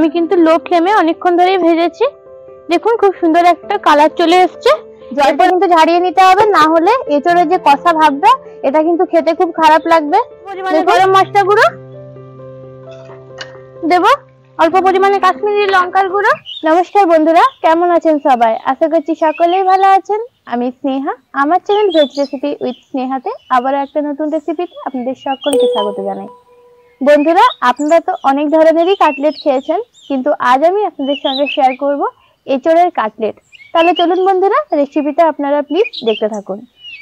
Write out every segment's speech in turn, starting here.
আমি কিন্তু লো ফ্লেমে অনেকক্ষণ ধরেই ভেজেছি। দেখুন খুব সুন্দর একটা কালার চলে এসছে। জলটা কিন্তু ঝাড়িয়ে নিতে হবে, না হলে এঁচোড়ের যে কষা ভাবটা এটা কিন্তু খেতে খুব খারাপ লাগবে। পরিমাণে গরম মশলা গুঁড়ো দেব, অল্প পরিমাণে কাশ্মীরি লঙ্কার গুঁড়ো। নমস্কার বন্ধুরা, কেমন আছেন সবাই? আশা করছি সকলেই ভালো আছেন। আমি স্নেহা, আমার চ্যানেল ভেজ রেসিপি উইথ স্নেহাতে আবারও একটা নতুন রেসিপিতে আপনাদের সকলকে স্বাগত জানাই। বন্ধুরা, আপনারা তো অনেক ধরনেরই কাটলেট খেয়েছেন, কিন্তু আজ আমি আপনাদের সঙ্গে শেয়ার করব এঁচোড়ের কাটলেট। তাহলে চলুন বন্ধুরা, রেসিপিটা আপনারা প্লিজ দেখতে থাকুন।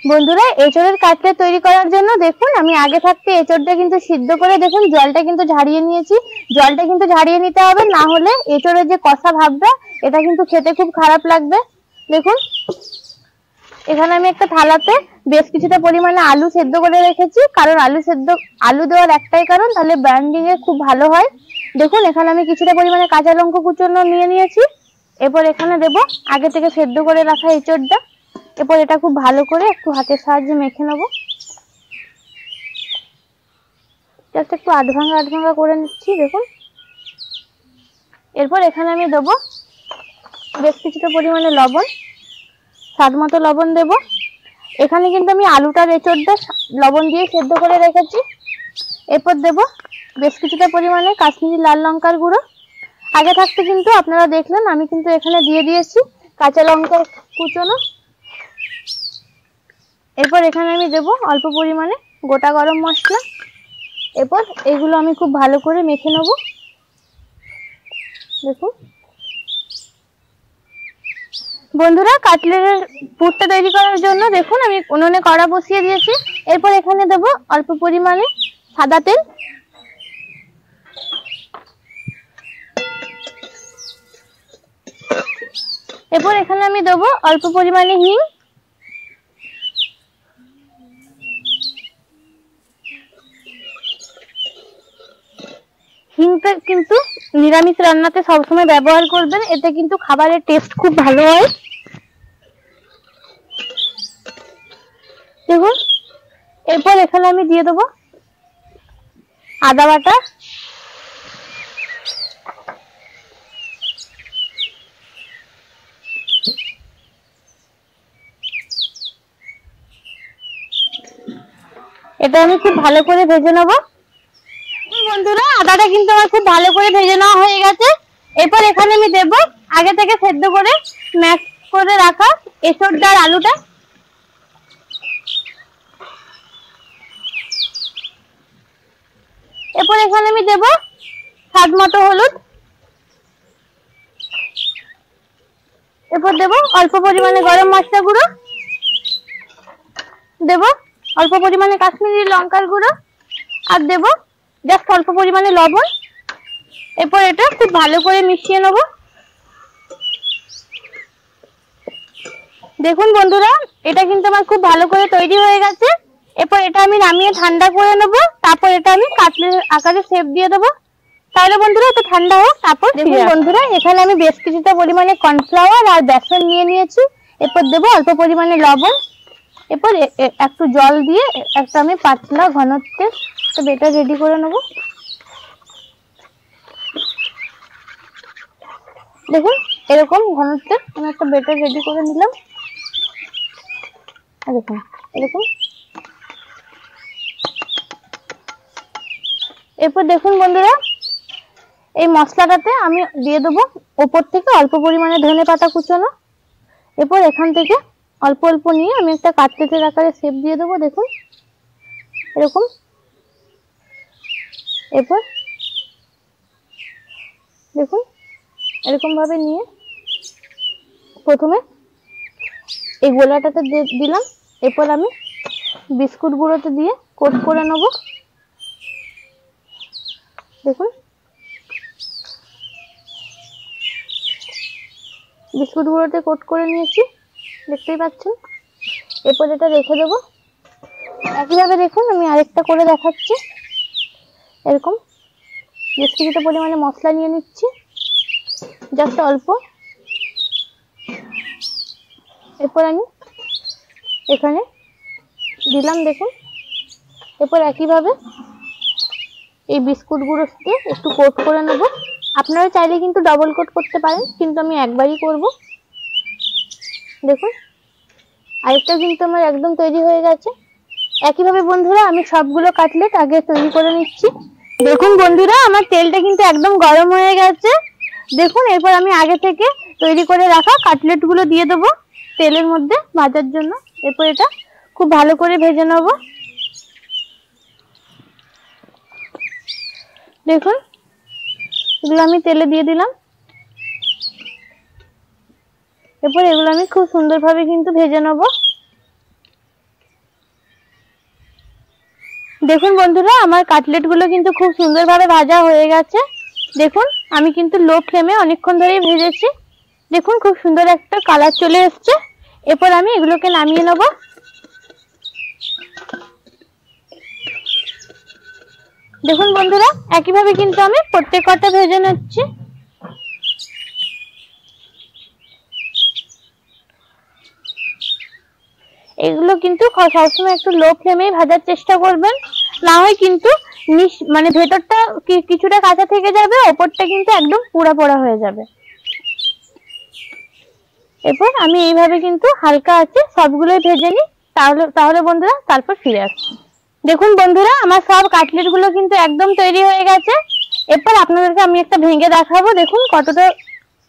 বন্ধুরা, এঁচোড়ের কাটলেট তৈরি করার জন্য দেখুন আমি আগে থাকতে এঁচোড়টা কিন্তু সিদ্ধ করে দেখুন জলটা কিন্তু ঝাড়িয়ে নিয়েছি। জলটা কিন্তু ঝাড়িয়ে নিতে হবে, না হলে এঁচোড়ের যে কষা ভাবটা এটা কিন্তু খেতে খুব খারাপ লাগবে। দেখুন এখানে আমি একটা থালাতে বেশ কিছুটা পরিমাণে আলু সেদ্ধ করে রেখেছি, কারণ আলু দেওয়ার একটাই কারণ, তাহলে ব্র্যান্ডিং এ খুব ভালো হয়। দেখুন এখানে আমি কিছুটা পরিমাণে কাঁচা লঙ্কা কুচনো নিয়ে নিয়েছি। এরপর এখানে দেব আগে থেকে সেদ্ধ করে রাখা এঁচোড়টা। এরপর এটা খুব ভালো করে একটু হাতের সাহায্যে মেখে নেব। জাস্ট একটু আধ ভাঙা করে নিচ্ছি। দেখুন এরপর এখানে আমি দেব বেশ কিছুটা পরিমাণে লবণ, স্বাদ মতো লবণ দেব। এখানে কিন্তু আমি আলুটার এঁচোড়টা লবণ দিয়ে সেদ্ধ করে রেখেছি। এরপর দেব বেশ কিছুটা পরিমাণে কাশ্মীরি লাল লঙ্কার গুঁড়ো। আগে থাকতে কিন্তু আপনারা দেখলেন আমি কিন্তু এখানে দিয়ে দিয়েছি কাঁচা লঙ্কার কুচনো। এরপর এখানে আমি দেব অল্প পরিমাণে গোটা গরম মশলা। এরপর এগুলো আমি খুব ভালো করে মেখে নেব। দেখুন বন্ধুরা, কাটলেটের পুরটা তৈরি করার জন্য দেখুন আমি উনুনে কড়া বসিয়ে দিয়েছি। এরপর এখানে দেব অল্প পরিমাণে সাদা তেল। এরপর এখানে আমি দেব অল্প পরিমাণে হিং। হিংটা কিন্তু নিরামিষ রান্নাতে সবসময় ব্যবহার করবেন, এতে কিন্তু খাবারের টেস্ট খুব ভালো হয়। দেখুন এরপর এখানে আমি দিয়ে দেবো আদা বাটা। এটা আমি খুব ভালো করে ভেজে নেব। বন্ধুরা, আদাটা কিন্তু আমার খুব ভালো করে ভেজে নেওয়া হয়ে গেছে। এরপর এখানে আমি দেব আগে থেকে সেদ্ধ করে ম্যাশ করে রাখা এঁচোড়টা আর আলুটা। এরপর এখানে আমি দেব স্বাদ মতো হলুদ। এরপর দেব অল্প পরিমাণে গরম মশলা গুঁড়ো, দেব অল্প পরিমাণে কাশ্মীরি লঙ্কার গুঁড়ো, আর দেব জাস্ট অল্প পরিমাণে লবণ। এরপর এটা খুব ভালো করে মিশিয়ে নেব। দেখুন বন্ধুরা, এটা কিন্তু আমার খুব ভালো করে তৈরি হয়ে গেছে। এরপর এটা আমি নামিয়ে ঠান্ডা করে নেব। তারপর এটা আমি কাটলেটের আকারে শেপ দিয়ে দেবো। তাহলে বন্ধুরা এটা ঠান্ডা হোক, তারপর দেখুন বন্ধুরা এখানে আমি বেশ কিছুটা পরিমাণে কর্নফ্লাওয়ার আর বেসন নিয়ে নিয়েছি। এরপর দেবো অল্প পরিমাণে লবণ। এরপর একটু জল দিয়ে একটা আমি পাতলা ঘনত্বের বেটার রেডি করে নেব। দেখুন এরকম ঘনত্বের আমি একটা বেটার রেডি করে নিলাম। দেখুন এরকম। এরপর দেখুন বন্ধুরা, এই মশলাটাতে আমি দিয়ে দেবো ওপর থেকে অল্প পরিমাণে ধনেপাতা কুচনো। এরপর এখান থেকে অল্প অল্প নিয়ে আমি একটা কাটলেটের আকারে শেপ দিয়ে দেবো। দেখুন এরকম। এরপর দেখুন এরকম ভাবে নিয়ে প্রথমে এই গোলাটাতে দিলাম। এরপর আমি বিস্কুট গুঁড়োতে দিয়ে কোট করে নেব। দেখুন বিস্কুট গুঁড়োতে কোট করে নিয়েছি, দেখতেই পাচ্ছেন। এরপর এটা রেখে দেবো। একইভাবে দেখুন আমি আরেকটা করে দেখাচ্ছি। এরকম বেশ কিছুটা পরিমাণে মশলা নিয়ে নিচ্ছি, জাস্ট অল্প। এরপর আমি এখানে দিলাম। দেখুন এরপর একইভাবে এই বিস্কুট গুঁড়ো দিয়ে একটু কোট করে নেব। আপনারা চাইলে কিন্তু ডবল কোট করতে পারেন, কিন্তু আমি একবারই করব। দেখুন আরেকটা কিন্তু আমার একদম তৈরি হয়ে গেছে। একইভাবে বন্ধুরা আমি সবগুলো কাটলেট আগে তৈরি করে নিচ্ছি। দেখুন বন্ধুরা আমার তেলটা কিন্তু একদম গরম হয়ে গেছে। দেখুন এরপর আমি আগে থেকে তৈরি করে রাখা কাটলেট গুলো দিয়ে দেবো তেলের মধ্যে ভাজার জন্য। এরপর এটা খুব ভালো করে ভেজে নেব। দেখুন এগুলো আমি তেলে দিয়ে দিলাম। এরপর এগুলো আমি খুব সুন্দরভাবে কিন্তু ভেজে নেব। দেখুন বন্ধুরা আমার কাটলেট গুলো কিন্তু খুব সুন্দরভাবে ভাজা হয়ে গেছে। দেখুন আমি কিন্তু লো ফ্লেমে অনেকক্ষণ ধরেই ভেজেছি। দেখুন খুব সুন্দর একটা কালার চলে এসছে। এরপর আমি এগুলোকে নামিয়ে নেব। দেখুন বন্ধুরা একইভাবে কিন্তু আমি প্রত্যেকটা ভেজে নিচ্ছি। এগুলো কিন্তু সবসময় একটু লো ফ্লেমে ভাজার চেষ্টা করবেন, না হয় কিন্তু মানে ভেতরটা কিছুটা কাঁচা থেকে যাবে, ওপরটা কিন্তু একদম পুড়া পোড়া হয়ে যাবে। এরপর আমি এইভাবে কিন্তু হালকা আছে সবগুলোই ভেজে নিই, তাহলে বন্ধুরা তারপর ফিরে আসছি। দেখুন বন্ধুরা আমার সব কাটলেট গুলো কিন্তু একদম তৈরি হয়ে গেছে। এরপর আপনাদেরকে আমি একটা ভেঙে দেখাবো। দেখুন কতটা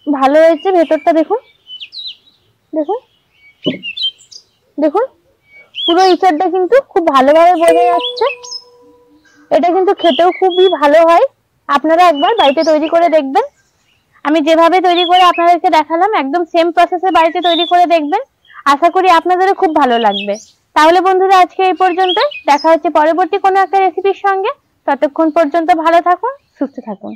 ভালো হয়েছে ভেতরটা। দেখুন দেখুন দেখুন পুরো ইঁচড়টা কিন্তু খুব ভালোভাবে বোঝা যাচ্ছে। এটা কিন্তু খেতেও খুবই ভালো হয়। আপনারা একবার বাড়িতে তৈরি করে দেখবেন। আমি যেভাবে তৈরি করে আপনাদেরকে দেখালাম একদম সেম প্রসেসে বাড়িতে তৈরি করে দেখবেন। আশা করি আপনাদেরও খুব ভালো লাগবে। তাহলে বন্ধুরা আজকে এই পর্যন্ত। দেখা হচ্ছে পরবর্তী কোনো একটা রেসিপির সঙ্গে। ততক্ষণ পর্যন্ত ভালো থাকুন, সুস্থ থাকুন।